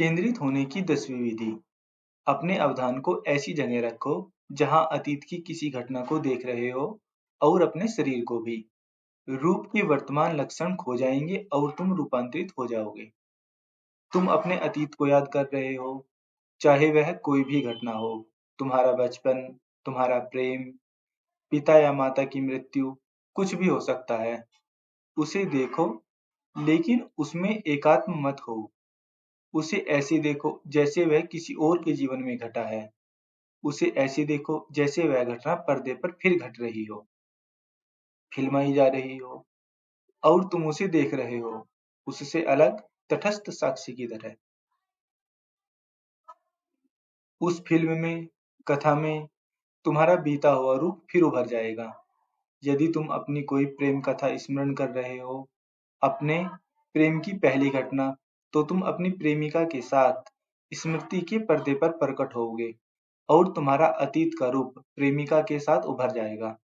केंद्रित होने की 10वीं विधि। अपने अवधान को ऐसी जगह रखो जहां अतीत की किसी घटना को देख रहे हो और अपने शरीर को भी। रूप के वर्तमान लक्षण खो जाएंगे और तुम रूपांतरित हो जाओगे। तुम अपने अतीत को याद कर रहे हो, चाहे वह कोई भी घटना हो, तुम्हारा बचपन, तुम्हारा प्रेम, पिता या माता की मृत्यु, कुछ भी हो सकता है। उसे देखो, लेकिन उसमें एकात्म मत हो। उसे ऐसे देखो जैसे वह किसी और के जीवन में घटा है। उसे ऐसे देखो जैसे वह घटना पर्दे पर फिर घट रही हो, फिल्माई जा रही हो और तुम उसे देख रहे हो, उससे अलग, तटस्थ साक्षी की तरह। उस फिल्म में, कथा में तुम्हारा बीता हुआ रूप फिर उभर जाएगा। यदि तुम अपनी कोई प्रेम कथा स्मरण कर रहे हो, अपने प्रेम की पहली घटना, तो तुम अपनी प्रेमिका के साथ स्मृति के पर्दे पर प्रकट होोगे और तुम्हारा अतीत का रूप प्रेमिका के साथ उभर जाएगा।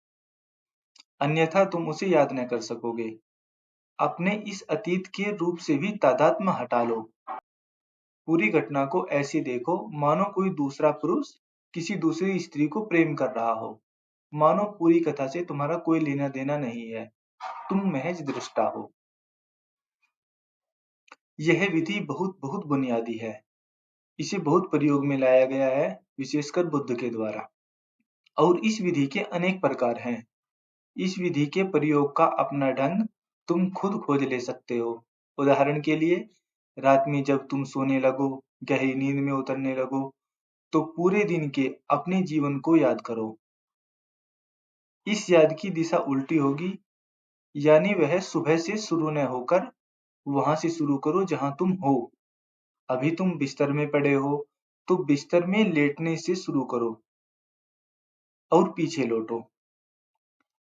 अन्यथा तुम उसे याद न कर सकोगे। अपने इस अतीत के रूप से भी तादात्म्य हटा लो। पूरी घटना को ऐसे देखो मानो कोई दूसरा पुरुष किसी दूसरी स्त्री को प्रेम कर रहा हो। मानो पूरी कथा से तुम्हारा कोई लेना देना नहीं है, तुम महज दृष्टा हो। यह विधि बहुत बहुत बुनियादी है। इसे बहुत प्रयोग में लाया गया है, विशेषकर बुद्ध के द्वारा। और इस विधि के अनेक प्रकार हैं। इस विधि के प्रयोग का अपना ढंग तुम खुद खोज ले सकते हो। उदाहरण के लिए, रात में जब तुम सोने लगो, गहरी नींद में उतरने लगो, तो पूरे दिन के अपने जीवन को याद करो। इस याद की दिशा उल्टी होगी, यानी वह सुबह से शुरू न होकर वहां से शुरू करो जहां तुम हो। अभी तुम बिस्तर में पड़े हो, तो बिस्तर में लेटने से शुरू करो और पीछे लौटो।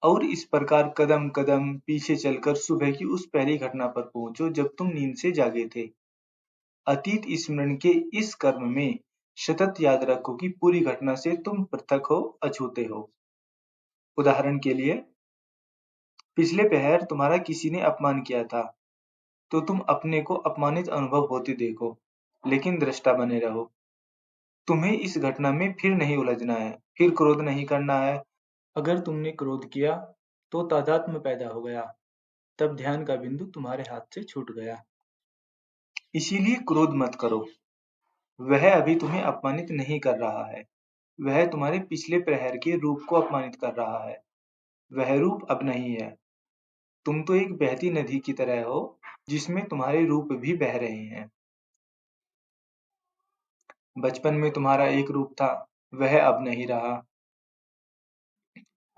और इस प्रकार कदम कदम पीछे चलकर सुबह की उस पहली घटना पर पहुंचो जब तुम नींद से जागे थे। अतीत स्मरण के इस कर्म में सतत याद रखो कि पूरी घटना से तुम पृथक हो, अछूते हो। उदाहरण के लिए, पिछले पहर तुम्हारा किसी ने अपमान किया था, तो तुम अपने को अपमानित अनुभव होते देखो, लेकिन दृष्टा बने रहो। तुम्हें इस घटना में फिर नहीं उलझना है, फिर क्रोध नहीं करना है। अगर तुमने क्रोध किया तो तादात्म्य पैदा हो गया, तब ध्यान का बिंदु तुम्हारे हाथ से छूट गया। इसीलिए क्रोध मत करो। वह अभी तुम्हें अपमानित नहीं कर रहा है, वह तुम्हारे पिछले प्रहर के रूप को अपमानित कर रहा है। वह रूप अब नहीं है। तुम तो एक बहती नदी की तरह हो, जिसमें तुम्हारे रूप भी बह रहे हैं। बचपन में तुम्हारा एक रूप था, वह अब नहीं रहा।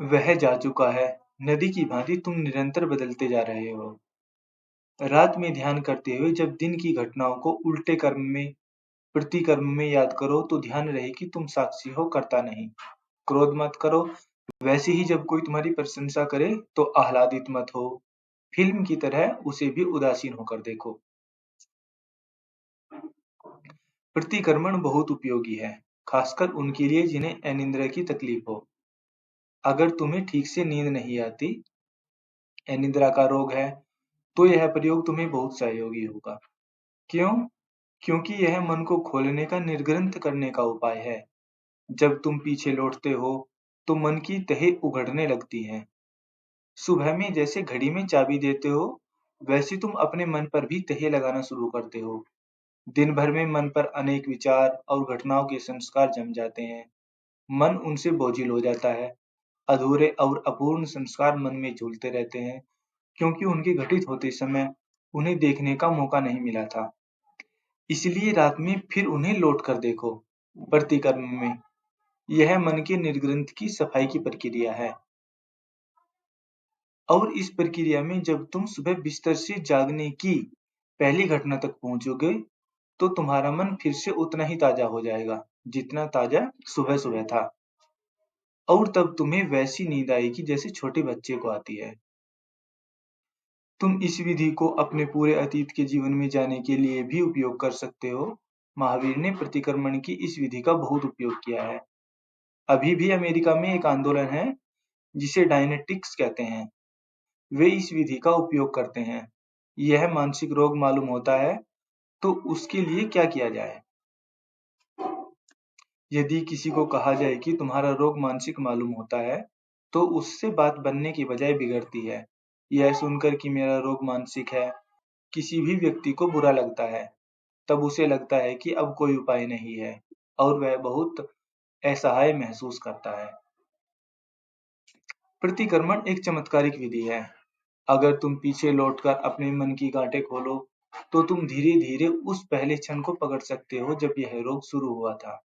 वह जा चुका है। नदी की भांति तुम निरंतर बदलते जा रहे हो। रात में ध्यान करते हुए जब दिन की घटनाओं को उल्टे कर्म में, प्रतिकर्म में याद करो, तो ध्यान रहे कि तुम साक्षी हो, कर्ता नहीं। क्रोध मत करो। वैसे ही जब कोई तुम्हारी प्रशंसा करे तो आह्लादित मत हो। फिल्म की तरह उसे भी उदासीन होकर देखो। प्रतिक्रमण बहुत उपयोगी है, खासकर उनके लिए जिन्हें अनिद्रा की तकलीफ हो। अगर तुम्हें ठीक से नींद नहीं आती, अनिद्रा का रोग है, तो यह प्रयोग तुम्हें बहुत सहयोगी होगा। क्यों? क्योंकि यह मन को खोलने का, निर्ग्रंथ करने का उपाय है। जब तुम पीछे लौटते हो, तो मन की तहें उघड़ने लगती हैं। सुबह में जैसे घड़ी में चाबी देते हो, वैसे तुम अपने मन पर भी तहें लगाना शुरू करते हो। दिन भर में मन पर अनेक विचार और घटनाओं के संस्कार जम जाते हैं। मन उनसे बोझिल हो जाता है। अधूरे और अपूर्ण संस्कार मन में झूलते रहते हैं, क्योंकि उनके घटित होते समय उन्हें देखने का मौका नहीं मिला था। इसलिए रात में फिर उन्हें लौट कर देखो। प्रतिकर्म में यह मन के निर्ग्रंथ की सफाई की प्रक्रिया है। और इस प्रक्रिया में जब तुम सुबह बिस्तर से जागने की पहली घटना तक पहुंचोगे, तो तुम्हारा मन फिर से उतना ही ताजा हो जाएगा, जितना ताजा सुबह सुबह था। और तब तुम्हें वैसी नींद आएगी जैसे छोटे बच्चे को आती है। तुम इस विधि को अपने पूरे अतीत के जीवन में जाने के लिए भी उपयोग कर सकते हो। महावीर ने प्रतिक्रमण की इस विधि का बहुत उपयोग किया है। अभी भी अमेरिका में एक आंदोलन है जिसे डायनेटिक्स कहते हैं। वे इस विधि का उपयोग करते हैं। यह मानसिक रोग मालूम होता है, तो उसके लिए क्या किया जाए? यदि किसी को कहा जाए कि तुम्हारा रोग मानसिक मालूम होता है, तो उससे बात बनने की बजाय बिगड़ती है। यह सुनकर कि मेरा रोग मानसिक है, किसी भी व्यक्ति को बुरा लगता है। तब उसे लगता है कि अब कोई उपाय नहीं है और वह बहुत असहाय महसूस करता है। प्रतिक्रमण एक चमत्कारिक विधि है। अगर तुम पीछे लौटकर अपने मन की गांठें खोलो, तो तुम धीरे-धीरे उस पहले क्षण को पकड़ सकते हो जब यह रोग शुरू हुआ था।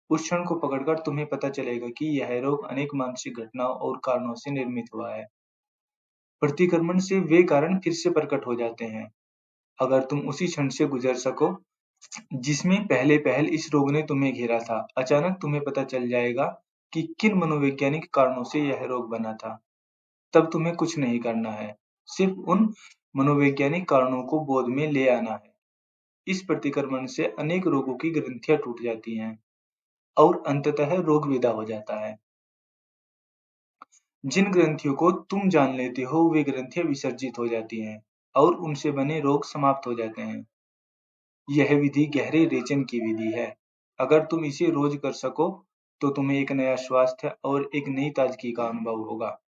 उस क्षण को पकड़कर तुम्हें पता चलेगा कि यह रोग अनेक मानसिक घटनाओं और कारणों से निर्मित हुआ है। प्रतिक्रमण से वे कारण फिर से प्रकट हो जाते हैं। अगर तुम उसी क्षण से गुजर सको, जिसमें पहले पहल इस रोग ने तुम्हें घेरा था, अचानक तुम्हें पता चल जाएगा कि किन मनोवैज्ञानिक कारणों से यह रोग बना था। तब तुम्हें कुछ नहीं करना है, सिर्फ उन मनोवैज्ञानिक कारणों को बोध में ले आना है। इस प्रतिक्रमण से अनेक रोगों की ग्रंथियां टूट जाती हैं और अंततः रोग विदा हो जाता है। जिन ग्रंथियों को तुम जान लेते हो, वे ग्रंथियां विसर्जित हो जाती हैं और उनसे बने रोग समाप्त हो जाते हैं। यह विधि गहरे रेचन की विधि है। अगर तुम इसे रोज कर सको, तो तुम्हें एक नया स्वास्थ्य और एक नई ताजगी का अनुभव होगा।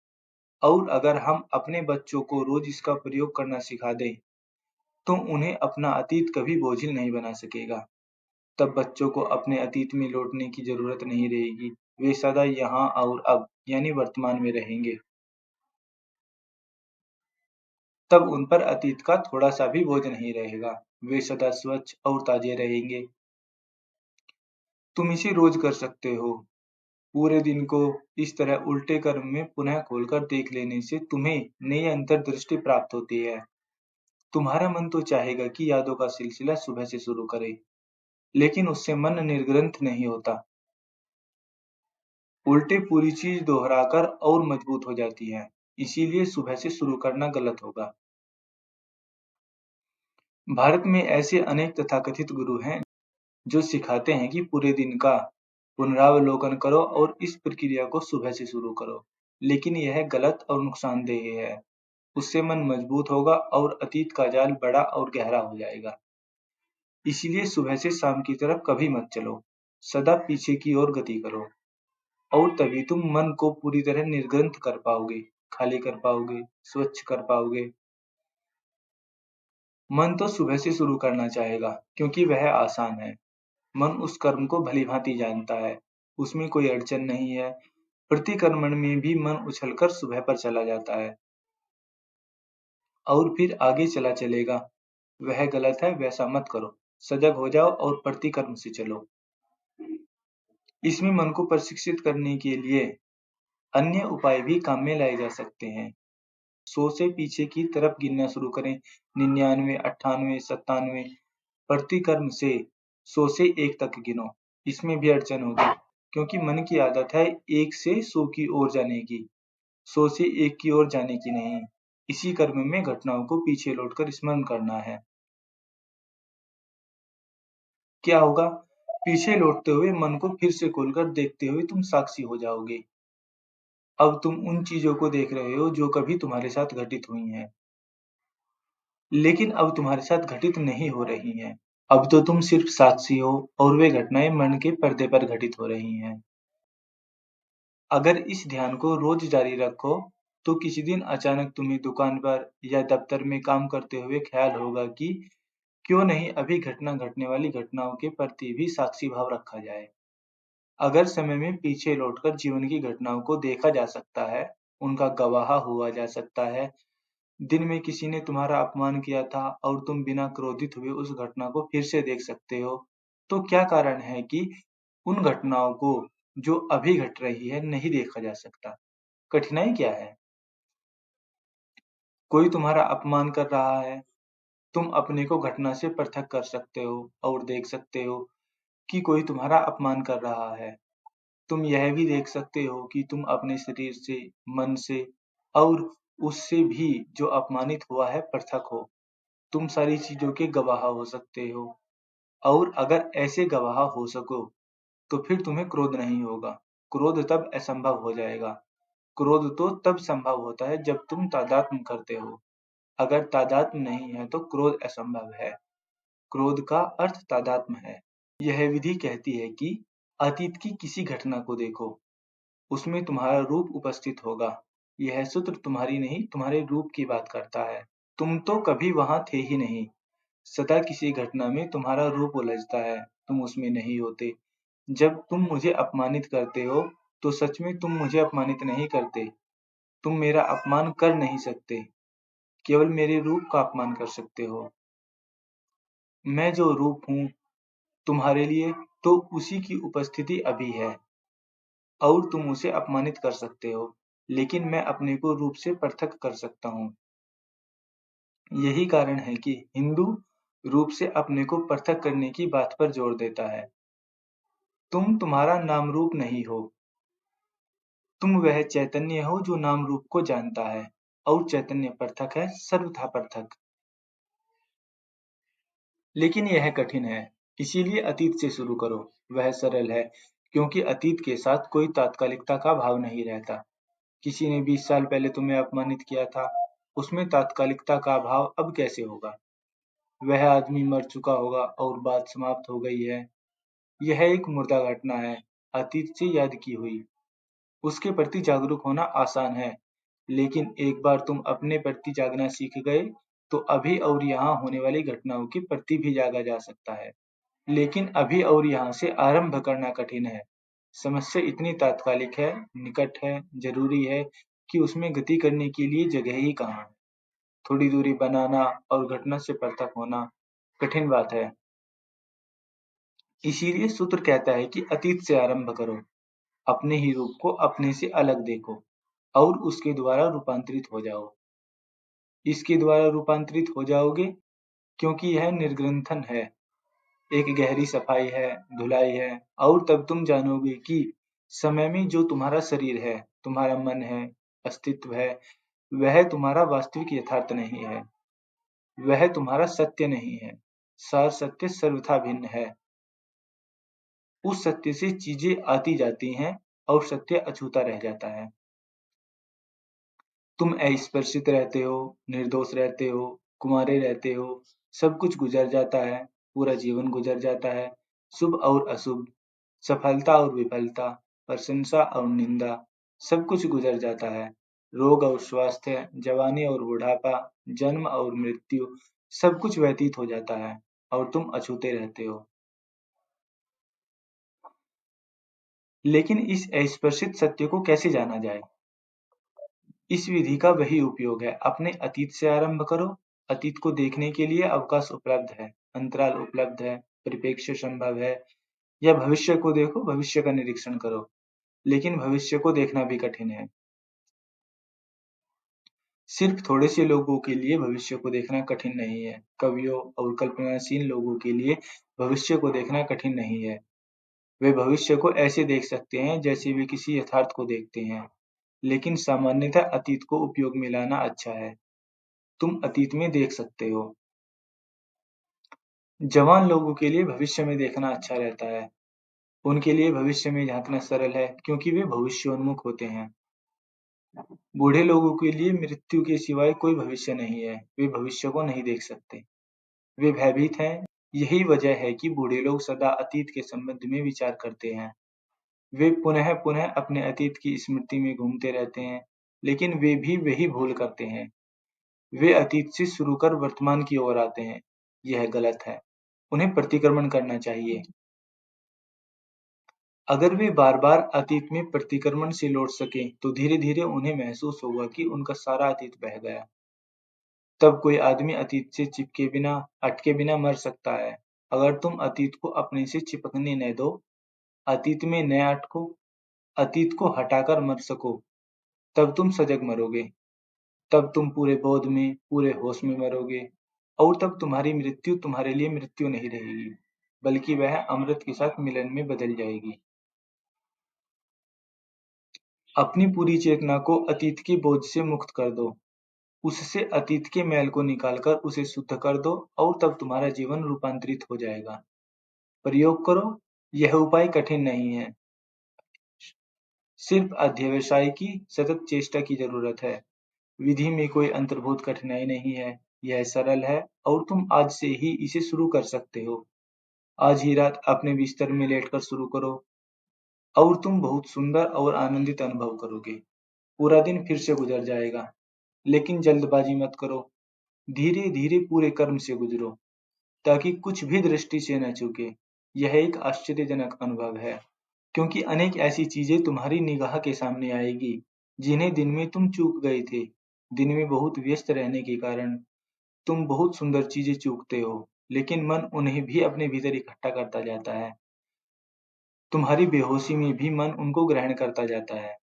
और अगर हम अपने बच्चों को रोज इसका प्रयोग करना सिखा दें, तो उन्हें अपना अतीत कभी बोझिल नहीं बना सकेगा। तब बच्चों को अपने अतीत में लौटने की जरूरत नहीं रहेगी। वे सदा यहाँ और अब यानी वर्तमान में रहेंगे। तब उन पर अतीत का थोड़ा-सा भी बोझ नहीं रहेगा। वे सदा स्वच्छ और ताजे रहेंगे। तुम इसे रोज कर सकते हो। पूरे दिन को इस तरह उल्टे क्रम में पुनः खोलकर देख लेने से तुम्हें नई अंतर्दृष्टि प्राप्त होती है। तुम्हारा मन तो चाहेगा कि यादों का सिलसिला सुबह से शुरू करे, लेकिन उससे मन निर्ग्रंथ नहीं होता। उल्टे पूरी चीज दोहराकर और मजबूत हो जाती है। इसीलिए सुबह से शुरू करना गलत होगा। भारत में ऐसे अनेक तथाकथित गुरु हैं जो सिखाते हैं कि पूरे दिन का पुनरावलोकन करो और इस प्रक्रिया को सुबह से शुरू करो। लेकिन यह गलत और नुकसानदेह है। उससे मन मजबूत होगा और अतीत का जाल बड़ा और गहरा हो जाएगा। इसलिए सुबह से शाम की तरफ कभी मत चलो। सदा पीछे की ओर गति करो और तभी तुम मन को पूरी तरह निर्ग्रंथ कर पाओगे, खाली कर पाओगे, स्वच्छ कर पाओगे। मन तो सुबह से शुरू करना चाहेगा क्योंकि वह आसान है। मन उस कर्म को भली-भांति जानता है, उसमें कोई अड़चन नहीं है। प्रतिक्रमण में भी मन उछलकर सुबह पर चला जाता है और फिर आगे चला चलेगा। वह गलत है, वैसा मत करो। सजग हो जाओ और प्रतिक्रम से चलो। इसमें मन को प्रशिक्षित करने के लिए अन्य उपाय भी काम में लाए जा सकते हैं। 100 से पीछे की तरफ गिनना शुरू करें। 99, 98, 97 प्रतिक्रम से 100 से 1 तक गिनो। इसमें भी अड़चन होगी क्योंकि मन की आदत है 1 से 100 की ओर जाने की, 100 से 1 की ओर जाने की नहीं। इसी क्रम में घटनाओं को पीछे लौटकर स्मरण करना है। क्या होगा? पीछे लौटते हुए मन को फिर से खोलकर देखते हुए तुम साक्षी हो जाओगे। अब तुम उन चीजों को देख रहे हो जो कभी तुम्हारे साथ घटित हुई हैं, लेकिन अब तुम्हारे साथ घटित नहीं हो रही हैं। अब तो तुम सिर्फ साक्षी हो और वे घटनाएं मन के पर्दे पर घटित हो रही हैं। अगर इस ध्यान को रोज जारी रखो, तो किसी दिन अचानक तुम्हें दुकान पर या दफ्तर में काम करते हुए ख्याल होगा कि क्यों नहीं अभी घटने वाली घटनाओं के प्रति भी साक्षी भाव रखा जाए। अगर समय में पीछे लौटकर जीवन की घटनाओं को देखा जा सकता है, उनका गवाह हुआ जा सकता है, दिन में किसी ने तुम्हारा अपमान किया था और तुम बिना क्रोधित हुए उस घटना को फिर से देख सकते हो, तो क्या कारण है कि उन घटनाओं को जो अभी घट रही है नहीं देखा जा सकता? कठिनाई क्या है? कोई तुम्हारा अपमान कर रहा है, तुम अपने को घटना से पृथक कर सकते हो और देख सकते हो कि कोई तुम्हारा अपमान कर रहा है। तुम यह भी देख सकते हो कि तुम अपने शरीर से, मन से और उससे भी जो अपमानित हुआ है पृथक हो। तुम सारी चीजों के गवाह हो सकते हो और अगर ऐसे गवाह हो सको, तो फिर तुम्हें क्रोध नहीं होगा। क्रोध तब असंभव हो जाएगा। क्रोध तो तब संभव होता है जब तुम तादात्म्य करते हो। अगर तादात्म्य नहीं है तो क्रोध असंभव है। क्रोध का अर्थ तादात्म्य है। यह विधि कहती है कि अतीत की किसी घटना को देखो, उसमें तुम्हारा रूप उपस्थित होगा। यह सूत्र तुम्हारी नहीं, तुम्हारे रूप की बात करता है। तुम तो कभी वहां थे ही नहीं। सदा किसी घटना में तुम्हारा रूप उलझता है, तुम उसमें नहीं होते। जब तुम मुझे अपमानित करते हो, तो सच में तुम मुझे अपमानित नहीं करते। तुम मेरा अपमान कर नहीं सकते, केवल मेरे रूप का अपमान कर सकते हो। मैं जो रूप हूँ तुम्हारे लिए, तो उसी की उपस्थिति अभी है, और तुम उसे अपमानित कर सकते हो, लेकिन मैं अपने को रूप से पृथक कर सकता हूँ। यही कारण है कि हिंदू रूप से अपने को पृथक करने की बात पर जोर देता है। तुम तुम्हारा नाम रूप नहीं हो, तुम वह चैतन्य हो जो नाम रूप को जानता है, और चैतन्य पृथक है, सर्वथा पृथक। लेकिन यह कठिन है, इसीलिए अतीत से शुरू करो। वह सरल है, क्योंकि अतीत के साथ कोई तात्कालिकता का भाव नहीं रहता। किसी ने 20 साल पहले तुम्हें अपमानित किया था, उसमें तात्कालिकता का भाव अब कैसे होगा? वह आदमी मर चुका होगा और बात समाप्त हो गई है। यह एक मुर्दा घटना है, अतीत से याद की हुई। उसके प्रति जागरूक होना आसान है, लेकिन एक बार तुम अपने प्रति जागना सीख गए, तो अभी और यहाँ होने वाली घटनाओं के प्रति भी जागा जा सकता है। लेकिन अभी और यहाँ से आरंभ करना कठिन है। समस्या इतनी तात्कालिक है, निकट है, जरूरी है कि उसमें गति करने के लिए जगह ही कहाँ है। थोड़ी दूरी बनाना और घटना से पृथक होना कठिन बात है। इसीलिए सूत्र कहता है कि अतीत से आरंभ करो, अपने ही रूप को अपने से अलग देखो, और उसके द्वारा रूपांतरित हो जाओ। इसके द्वारा रूपांतरित हो जाओगे, क्योंकि यह निर्ग्रंथन है, एक गहरी सफाई है, धुलाई है, और तब तुम जानोगे कि समय में जो तुम्हारा शरीर है, तुम्हारा मन है, अस्तित्व है, वह तुम्हारा वास्तविक यथार्थ नहीं है, वह तुम्हारा सत्य नहीं है। सार सत्य सर्वथा भिन्न है। उस सत्य से चीजें आती जाती हैं, और सत्य अछूता रह जाता है। तुम अस्पर्शित रहते हो, निर्दोष रहते हो, कुंवारे रहते हो, सब कुछ गुजर जाता है, पूरा जीवन गुजर जाता है, शुभ और अशुभ, सफलता और विफलता, प्रशंसा और निंदा, सब कुछ गुजर जाता है। रोग और स्वास्थ्य, जवानी और बुढ़ापा, जन्म और मृत्यु, सब कुछ व्यतीत हो जाता है, और तुम अछूते रहते हो। लेकिन इस अस्पर्शित सत्य को कैसे जाना जाए? इस विधि का वही उपयोग है। अपने अतीत से आरंभ करो। अतीत को देखने के लिए अवकाश उपलब्ध है, अंतराल उपलब्ध है, परिप्रेक्ष्य संभव है। या भविष्य को देखो, भविष्य का निरीक्षण करो। लेकिन भविष्य को देखना भी कठिन है। सिर्फ थोड़े से लोगों के लिए भविष्य को देखना कठिन नहीं है। कवियों और कल्पनाशील लोगों के लिए भविष्य को देखना कठिन नहीं है। वे भविष्य को ऐसे देख सकते हैं जैसे वे किसी यथार्थ को देखते हैं। लेकिन सामान्यतः अतीत को उपयोग में लाना अच्छा है। तुम अतीत में देख सकते हो। जवान लोगों के लिए भविष्य में देखना अच्छा रहता है। उनके लिए भविष्य में झांकना सरल है, क्योंकि वे भविष्योन्मुख होते हैं। बूढ़े लोगों के लिए मृत्यु के सिवाय कोई भविष्य नहीं है। वे भविष्य को नहीं देख सकते। वे भयभीत हैं। यही वजह है कि बूढ़े लोग सदा अतीत के संबंध में विचार करते हैं। वे पुनः पुनः अपने अतीत की स्मृति में घूमते रहते हैं, लेकिन वे भी वही भूल करते हैं। वे अतीत से शुरू कर वर्तमान की ओर आते हैं। यह गलत है। उन्हें प्रतिक्रमण करना चाहिए। अगर वे बार-बार अतीत में प्रतिक्रमण से लौट सकें, तो धीरे-धीरे उन्हें महसूस होगा कि उनका सारा अतीत बह गया। तब कोई आदमी अतीत से चिपके बिना, अटके बिना मर सकता है। अगर तुम अतीत को अपने से चिपकने न दो, अतीत में न अटको, अतीत को हटाकर मर सको, तब तुम सजग मरोगे। तब तुम पूरे बोध में, पूरे होश में मरोगे, और तब तुम्हारी मृत्यु तुम्हारे लिए मृत्यु नहीं रहेगी, बल्कि वह अमृत के साथ मिलन में बदल जाएगी। अपनी पूरी चेतना को अतीत के बोझ से मुक्त कर दो। उससे अतीत के मैल को निकालकर उसे शुद्ध कर दो, और तब तुम्हारा जीवन रूपांतरित हो जाएगा। प्रयोग करो। यह उपाय कठिन नहीं है। सिर्फ अध्यवसाय की सतत चेष्टा की जरूरत है। विधि में कोई अंतर्भूत कठिनाई नहीं है। यह सरल है और तुम आज से ही इसे शुरू कर सकते हो। आज ही रात अपने बिस्तर में लेटकर शुरू करो और तुम बहुत सुंदर और आनंदित अनुभव करोगे। पूरा दिन फिर से गुजर जाएगा, लेकिन जल्दबाजी मत करो। धीरे धीरे पूरे कर्म से गुजरो, ताकि कुछ भी दृष्टि से न चूके। यह एक आश्चर्यजनक अनुभव है, क्योंकि अनेक ऐसी चीजें तुम्हारी निगाह के सामने आएगी जिन्हें दिन में तुम चूक गए थे। दिन में बहुत व्यस्त रहने के कारण तुम बहुत सुंदर चीजें चूकते हो, लेकिन मन उन्हें भी अपने भीतर इकट्ठा करता जाता है। तुम्हारी बेहोशी में भी मन उनको ग्रहण करता जाता है।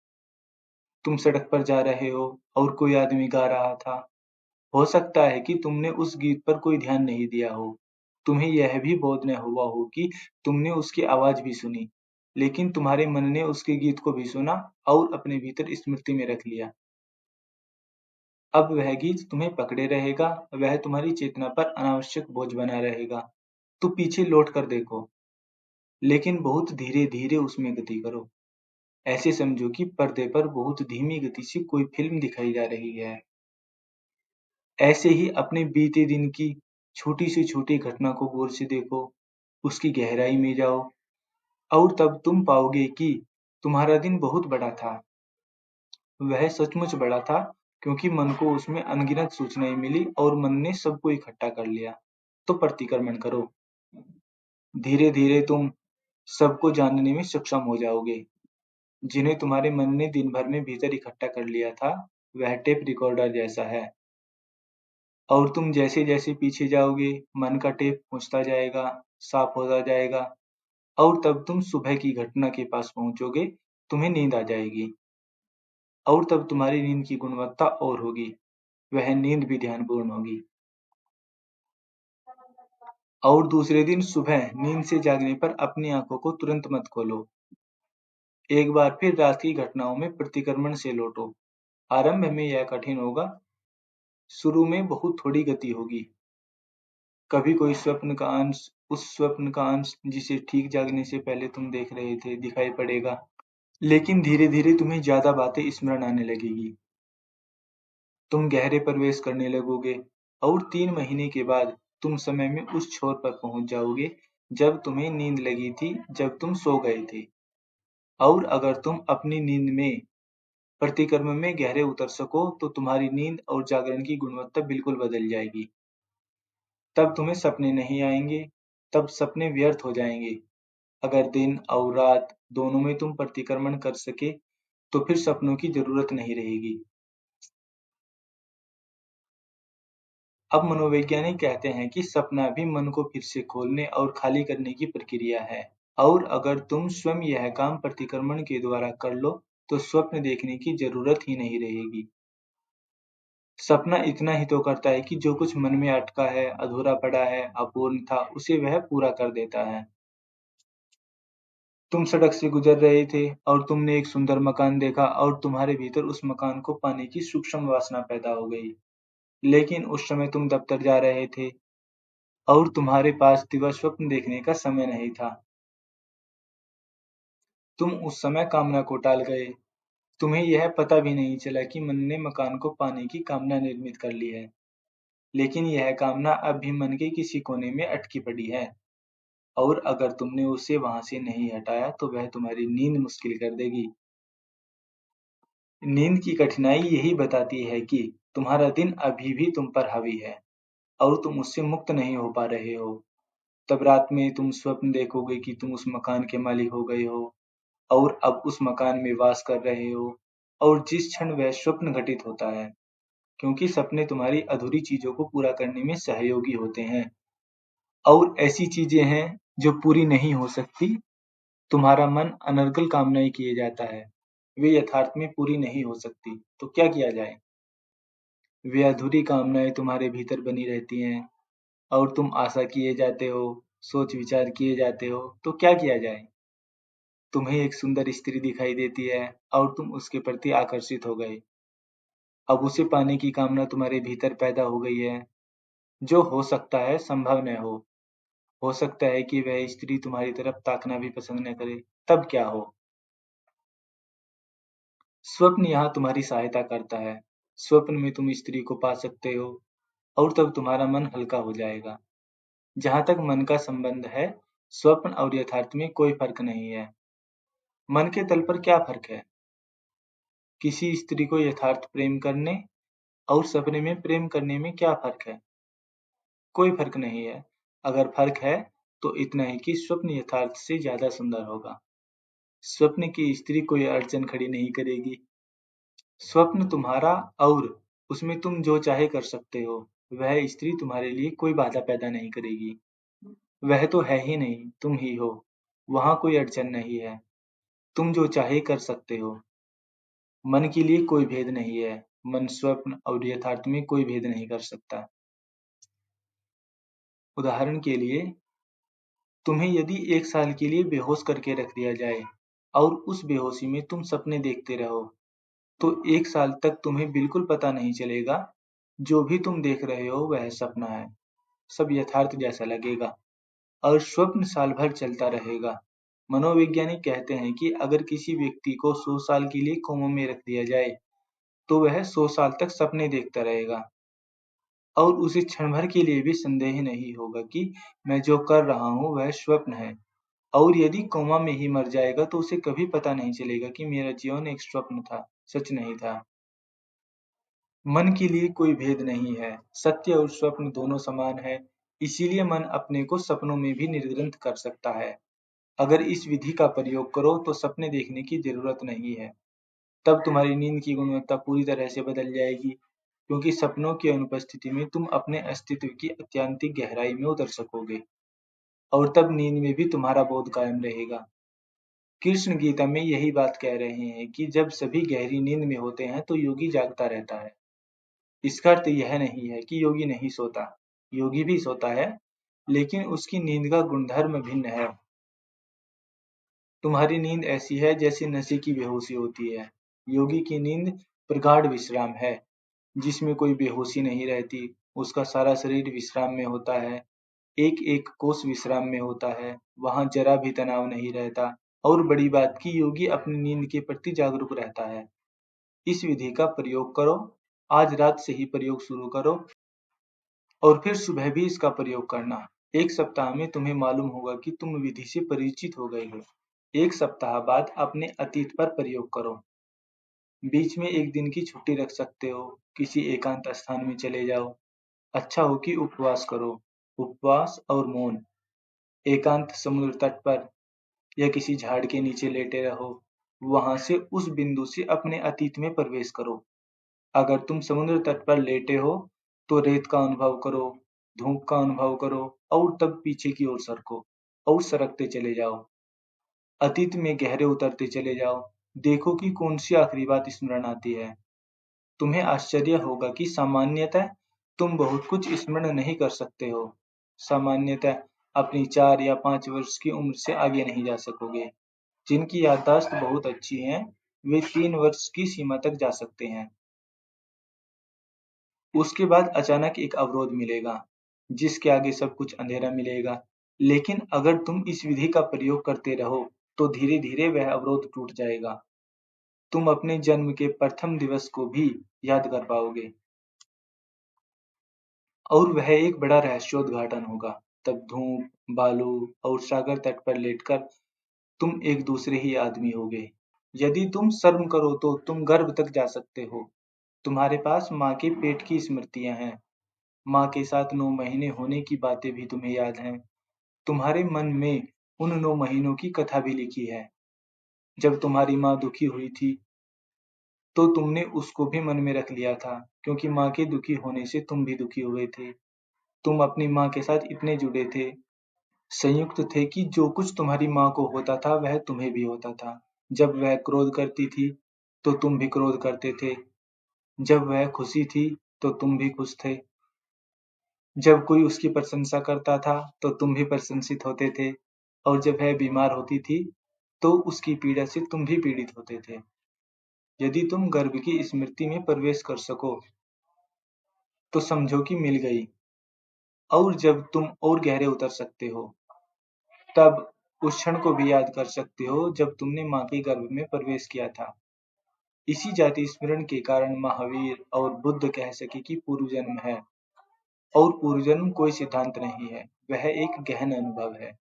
तुम सड़क पर जा रहे हो और कोई आदमी गा रहा था। हो सकता है कि तुमने उस गीत पर कोई ध्यान नहीं दिया हो। तुम्हें यह भी बोध न हुआ हो कि तुमने उसकी आवाज भी सुनी, लेकिन तुम्हारे मन ने उसके गीत को भी सुना और अपने भीतर स्मृति में रख लिया। अब वह गीत तुम्हें पकड़े रहेगा, वह तुम्हारी चेतना पर अनावश्यक बोझ बना रहेगा। तो पीछे लौट कर देखो, लेकिन बहुत धीरे धीरे उसमें गति करो। ऐसे समझो कि पर्दे पर बहुत धीमी गति से कोई फिल्म दिखाई जा रही है। ऐसे ही अपने बीते दिन की छोटी से छोटी घटना को गौर से देखो, उसकी गहराई में जाओ और तब तुम पाओगे कि तुम्हारा दिन बहुत बड़ा था। वह सचमुच बड़ा था, क्योंकि मन को उसमें अनगिनत सूचनाएं मिली और मन ने सबको इकट्ठा कर लिया। तो प्रतिक्रमण करो। धीरे धीरे तुम सबको जानने में सक्षम हो जाओगे, जिन्हें तुम्हारे मन ने दिन भर में भीतर इकट्ठा कर लिया था। वह टेप रिकॉर्डर जैसा है, और तुम जैसे जैसे पीछे जाओगे, मन का टेप पहुंचता जाएगा, साफ होता जाएगा, और तब तुम सुबह की घटना के पास पहुंचोगे। तुम्हें नींद आ जाएगी, और तब तुम्हारी नींद की गुणवत्ता और होगी। वह नींद भी ध्यानपूर्ण होगी। और दूसरे दिन सुबह नींद से जागने पर अपनी आंखों को तुरंत मत खोलो। एक बार फिर रात की घटनाओं में प्रतिक्रमण से लौटो। आरंभ में यह कठिन होगा। शुरू में बहुत थोड़ी गति होगी। कभी कोई स्वप्न का अंश, उस स्वप्न का अंश जिसे ठीक जागने से पहले तुम देख रहे थे, दिखाई पड़ेगा। लेकिन धीरे धीरे तुम्हें ज्यादा बातें स्मरण आने लगेगी। तुम गहरे प्रवेश करने लगोगे, और 3 महीने के बाद तुम समय में उस छोर पर पहुंच जाओगे जब तुम्हें नींद लगी थी, जब तुम सो गए थे। और अगर तुम अपनी नींद में प्रतिक्रम में गहरे उतर सको, तो तुम्हारी नींद और जागरण की गुणवत्ता बिल्कुल बदल जाएगी। तब तुम्हें सपने नहीं आएंगे, तब सपने व्यर्थ हो जाएंगे। अगर दिन और रात दोनों में तुम प्रतिक्रमण कर सके, तो फिर सपनों की जरूरत नहीं रहेगी। अब मनोवैज्ञानिक कहते हैं कि सपना भी मन को फिर से खोलने और खाली करने की प्रक्रिया है। और अगर तुम स्वयं यह काम प्रतिक्रमण के द्वारा कर लो, तो स्वप्न देखने की जरूरत ही नहीं रहेगी। सपना इतना ही तो करता है कि जो कुछ मन में अटका है, अधूरा पड़ा है, अपूर्ण था, उसे वह पूरा कर देता है। तुम सड़क से गुजर रहे थे और तुमने एक सुंदर मकान देखा, और तुम्हारे भीतर उस मकान को पाने की सूक्ष्म वासना पैदा हो गई। लेकिन उस समय तुम दफ्तर जा रहे थे और तुम्हारे पास दिवा स्वप्न देखने का समय नहीं था। तुम उस समय कामना को टाल गए। तुम्हें यह पता भी नहीं चला कि मन ने मकान को पाने की कामना निर्मित कर ली है। लेकिन यह कामना अब भी मन के किसी कोने में अटकी पड़ी है, और अगर तुमने उसे वहां से नहीं हटाया, तो वह तुम्हारी नींद मुश्किल कर देगी। नींद की कठिनाई यही बताती है कि तुम्हारा दिन अभी भी तुम पर हावी है और तुम उससे मुक्त नहीं हो पा रहे हो। तब रात में तुम स्वप्न देखोगे कि तुम उस मकान के मालिक हो गए हो और अब उस मकान में वास कर रहे हो। और जिस क्षण वह स्वप्न घटित होता है, क्योंकि सपने तुम्हारी अधूरी चीजों को पूरा करने में सहयोगी होते हैं, और ऐसी चीजें हैं जो पूरी नहीं हो सकती। तुम्हारा मन अनर्गल कामनाएं किए जाता है, वे यथार्थ में पूरी नहीं हो सकती। तो क्या किया जाए? वे अधूरी कामनाएं तुम्हारे भीतर बनी रहती हैं, और तुम आशा किए जाते हो, सोच विचार किए जाते हो। तो क्या किया जाए? तुम्हें एक सुंदर स्त्री दिखाई देती है और तुम उसके प्रति आकर्षित हो गए। अब उसे पाने की कामना तुम्हारे भीतर पैदा हो गई है। जो हो सकता है संभव न हो। हो सकता है कि वह स्त्री तुम्हारी तरफ ताकना भी पसंद न करे। तब क्या हो? स्वप्न यहाँ तुम्हारी सहायता करता है। स्वप्न में तुम स्त्री को पा सकते हो, और तब तुम्हारा मन हल्का हो जाएगा। जहाँ तक मन का संबंध है, स्वप्न और यथार्थ में कोई फर्क नहीं है। मन के तल पर क्या फर्क है? किसी स्त्री को यथार्थ प्रेम करने और सपने में प्रेम करने में क्या फर्क है? कोई फर्क नहीं है। अगर फर्क है तो इतना ही कि स्वप्न यथार्थ से ज्यादा सुंदर होगा। स्वप्न की स्त्री कोई अड़चन खड़ी नहीं करेगी। स्वप्न तुम्हारा और उसमें तुम जो चाहे कर सकते हो। वह स्त्री तुम्हारे लिए कोई बाधा पैदा नहीं करेगी। वह तो है ही नहीं, तुम ही हो। वहां कोई अड़चन नहीं है। तुम जो चाहे कर सकते हो। मन के लिए कोई भेद नहीं है। मन स्वप्न और यथार्थ में कोई भेद नहीं कर सकता। उदाहरण के लिए, तुम्हें यदि 1 साल के लिए बेहोश करके रख दिया जाए और उस बेहोशी में तुम सपने देखते रहो, तो 1 साल तक तुम्हें बिल्कुल पता नहीं चलेगा। जो भी तुम देख रहे हो वह सपना है। सब यथार्थ जैसा लगेगा और स्वप्न साल भर चलता रहेगा। मनोवैज्ञानिक कहते हैं कि अगर किसी व्यक्ति को 100 साल के लिए कोमा में रख दिया जाए, तो वह 100 साल तक सपने देखता रहेगा और उसे क्षण भर के लिए भी संदेह नहीं होगा कि मैं जो कर रहा हूँ वह स्वप्न है। और यदि कोमा में ही मर जाएगा तो उसे कभी पता नहीं चलेगा कि मेरा जीवन एक स्वप्न था, सच नहीं था। मन के लिए कोई भेद नहीं है। सत्य और स्वप्न दोनों समान है। इसीलिए मन अपने को सपनों में भी निर्ग्रंथ कर सकता है। अगर इस विधि का प्रयोग करो तो सपने देखने की जरूरत नहीं है। तब तुम्हारी नींद की गुणवत्ता पूरी तरह से बदल जाएगी, क्योंकि सपनों की अनुपस्थिति में तुम अपने अस्तित्व की अत्यंतिक गहराई में उतर सकोगे और तब नींद में भी तुम्हारा बोध कायम रहेगा। कृष्ण गीता में यही बात कह रहे हैं कि जब सभी गहरी नींद में होते हैं तो योगी जागता रहता है। इसका अर्थ यह नहीं है कि योगी नहीं सोता। योगी भी सोता है, लेकिन उसकी नींद का गुणधर्म भिन्न है। तुम्हारी नींद ऐसी है जैसे नशे की बेहोशी होती है। योगी की नींद प्रगाढ़ विश्राम है, जिसमें कोई बेहोशी नहीं रहती। उसका सारा शरीर विश्राम में होता है। एक एक कोष विश्राम में होता है। वहां जरा भी तनाव नहीं रहता। और बड़ी बात की योगी अपनी नींद के प्रति जागरूक रहता है। इस विधि का प्रयोग करो। आज रात से ही प्रयोग शुरू करो और फिर सुबह भी इसका प्रयोग करना। 1 सप्ताह में तुम्हें मालूम होगा कि तुम विधि से परिचित हो गए हो। 1 सप्ताह बाद अपने अतीत पर प्रयोग करो। बीच में एक दिन की छुट्टी रख सकते हो। किसी एकांत स्थान में चले जाओ। अच्छा हो कि उपवास करो। उपवास और मौन। एकांत समुद्र तट पर या किसी झाड़ के नीचे लेटे रहो। वहां से उस बिंदु से अपने अतीत में प्रवेश करो। अगर तुम समुद्र तट पर लेटे हो तो रेत का अनुभव करो, धूप का अनुभव करो और तब पीछे की ओर सरको और सरकते चले जाओ। अतीत में गहरे उतरते चले जाओ। देखो कि कौन सी आखिरी बात स्मरण आती है। तुम्हें आश्चर्य होगा कि सामान्यतः तुम बहुत कुछ स्मरण नहीं कर सकते हो। सामान्यतः अपनी 4 या 5 वर्ष की उम्र से आगे नहीं जा सकोगे। जिनकी याददाश्त बहुत अच्छी है, वे 3 वर्ष की सीमा तक जा सकते हैं। उसके बाद अचानक एक अवरोध मिलेगा, जिसके आगे सब कुछ अंधेरा मिलेगा। लेकिन अगर तुम इस विधि का प्रयोग करते रहो, तो धीरे धीरे वह अवरोध टूट जाएगा। तुम अपने जन्म के प्रथम दिवस को भी याद कर पाओगे और वह एक बड़ा रहस्योद्घाटन होगा। तब धूप, बालू और सागर तट पर लेटकर तुम एक दूसरे ही आदमी होगे। यदि तुम शर्म करो तो तुम गर्भ तक जा सकते हो। तुम्हारे पास माँ के पेट की स्मृतियां हैं। माँ के साथ 9 महीने होने की बातें भी तुम्हें याद हैं। तुम्हारे मन में उन 9 महीनों की कथा भी लिखी है। जब तुम्हारी माँ दुखी हुई थी, तो तुमने उसको भी मन में रख लिया था, क्योंकि माँ के दुखी होने से तुम भी दुखी हुए थे। तुम अपनी माँ के साथ इतने जुड़े थे, संयुक्त थे कि जो कुछ तुम्हारी माँ को होता था वह तुम्हें भी होता था। जब वह क्रोध करती थी, तो तुम भी क्रोध करते थे। जब वह खुशी थी, तो तुम भी खुश थे। जब कोई उसकी प्रशंसा करता था, तो तुम भी प्रशंसित होते थे। और जब वह बीमार होती थी, तो उसकी पीड़ा से तुम भी पीड़ित होते थे। यदि तुम गर्भ की स्मृति में प्रवेश कर सको, तो समझो कि मिल गई। और जब तुम और गहरे उतर सकते हो, तब उस क्षण को भी याद कर सकते हो जब तुमने माँ के गर्भ में प्रवेश किया था। इसी जाति स्मरण के कारण महावीर और बुद्ध कह सके कि पूर्व जन्म है। और पूर्वजन्म कोई सिद्धांत नहीं है, वह एक गहन अनुभव है।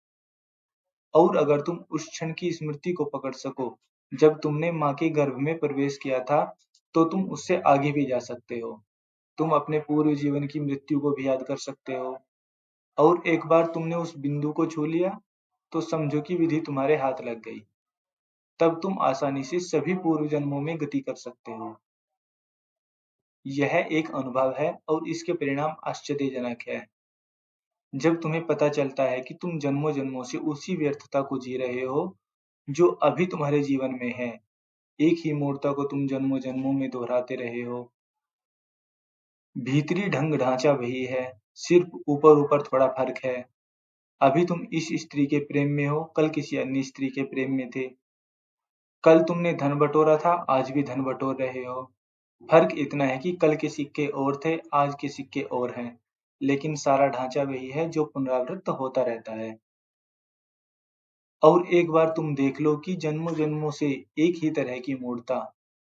और अगर तुम उस क्षण की स्मृति को पकड़ सको जब तुमने माँ के गर्भ में प्रवेश किया था, तो तुम उससे आगे भी जा सकते हो। तुम अपने पूर्व जीवन की मृत्यु को भी याद कर सकते हो। और एक बार तुमने उस बिंदु को छू लिया, तो समझो कि विधि तुम्हारे हाथ लग गई। तब तुम आसानी से सभी पूर्व जन्मों में गति कर सकते हो। यह एक अनुभव है और इसके परिणाम आश्चर्यजनक है। जब तुम्हें पता चलता है कि तुम जन्मों जन्मों से उसी व्यर्थता को जी रहे हो जो अभी तुम्हारे जीवन में है। एक ही मूर्ता को तुम जन्मों जन्मों में दोहराते रहे हो। भीतरी ढंग ढांचा वही है, सिर्फ ऊपर ऊपर थोड़ा फर्क है। अभी तुम इस स्त्री के प्रेम में हो, कल किसी अन्य स्त्री के प्रेम में थे। कल तुमने धन बटोरा था, आज भी धन बटोर रहे हो। फर्क इतना है कि कल के सिक्के और थे, आज के सिक्के और हैं, लेकिन सारा ढांचा वही है जो पुनरावृत्त होता रहता है। और एक बार तुम देख लो कि जन्मों जन्मों से एक ही तरह की मूर्ता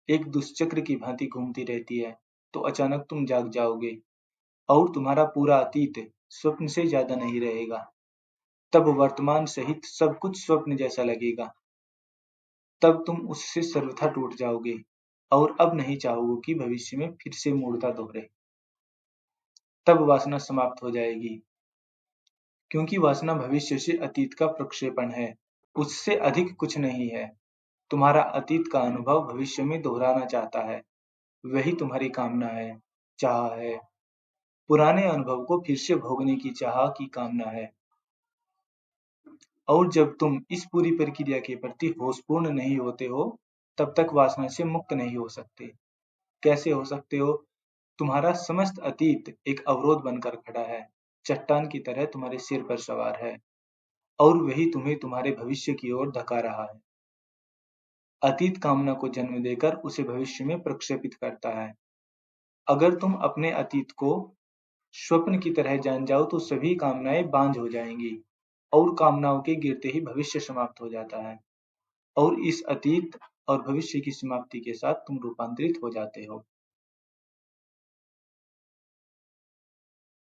एक दुष्चक्र की भांति घूमती रहती है, तो अचानक तुम जाग जाओगे और तुम्हारा पूरा अतीत स्वप्न से ज्यादा नहीं रहेगा। तब वर्तमान सहित सब कुछ स्वप्न जैसा लगेगा। तब तुम उससे सर्वथा टूट जाओगे और अब नहीं चाहोगे कि भविष्य में फिर से मूर्ता दोहरे। तब वासना समाप्त हो जाएगी, क्योंकि वासना भविष्य से अतीत का प्रक्षेपण है, उससे अधिक कुछ नहीं है। तुम्हारा अतीत का अनुभव भविष्य में दोहराना चाहता है, वही तुम्हारी कामना है, चाह है। पुराने अनुभव को फिर से भोगने की चाह की कामना है। और जब तुम इस पूरी प्रक्रिया के प्रति होशपूर्ण नहीं होते हो, तब तक वासना से मुक्त नहीं हो सकते। कैसे हो सकते हो? तुम्हारा समस्त अतीत एक अवरोध बनकर खड़ा है, चट्टान की तरह तुम्हारे सिर पर सवार है, और वही तुम्हें तुम्हारे भविष्य की ओर धका रहा है। अतीत कामना को जन्म देकर उसे भविष्य में प्रक्षेपित करता है। अगर तुम अपने अतीत को स्वप्न की तरह जान जाओ तो सभी कामनाएं बांझ हो जाएंगी और कामनाओं के गिरते ही भविष्य समाप्त हो जाता है। और इस अतीत और भविष्य की समाप्ति के साथ तुम रूपांतरित हो जाते हो।